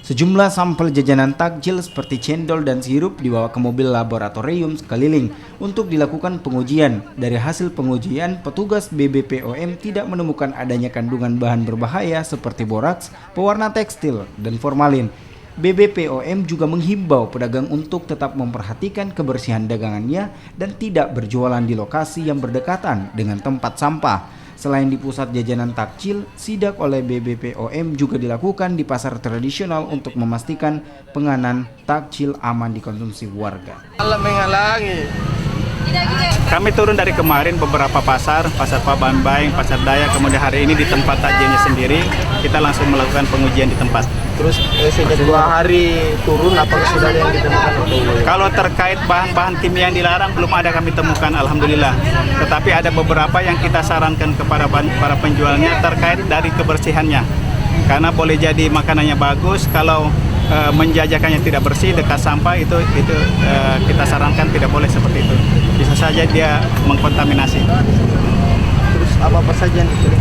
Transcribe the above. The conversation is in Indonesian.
Sejumlah sampel jajanan takjil seperti cendol dan sirup dibawa ke mobil laboratorium sekeliling untuk dilakukan pengujian. Dari hasil pengujian, petugas BBPOM tidak menemukan adanya kandungan bahan berbahaya seperti boraks, pewarna tekstil, dan formalin. BBPOM juga menghimbau pedagang untuk tetap memperhatikan kebersihan dagangannya dan tidak berjualan di lokasi yang berdekatan dengan tempat sampah. Selain di pusat jajanan takjil, sidak oleh BBPOM juga dilakukan di pasar tradisional untuk memastikan penganan takjil aman dikonsumsi warga. Menghalangi. Kami turun dari kemarin beberapa pasar Paban Baeng, Pasar Dayak, kemudian hari ini di tempat takjilnya sendiri, kita langsung melakukan pengujian di tempat. Terus sejak 2 hari turun, apakah sudah ada yang ditemukan? Kalau terkait bahan-bahan kimia yang dilarang belum ada kami temukan, alhamdulillah. Tetapi ada beberapa yang kita sarankan kepada para penjualnya terkait dari kebersihannya. Karena boleh jadi makanannya bagus, kalau menjajakannya tidak bersih dekat sampah itu kita sarankan tidak boleh seperti itu. Bisa saja dia mengkontaminasi. Terus apa saja yang ditulis?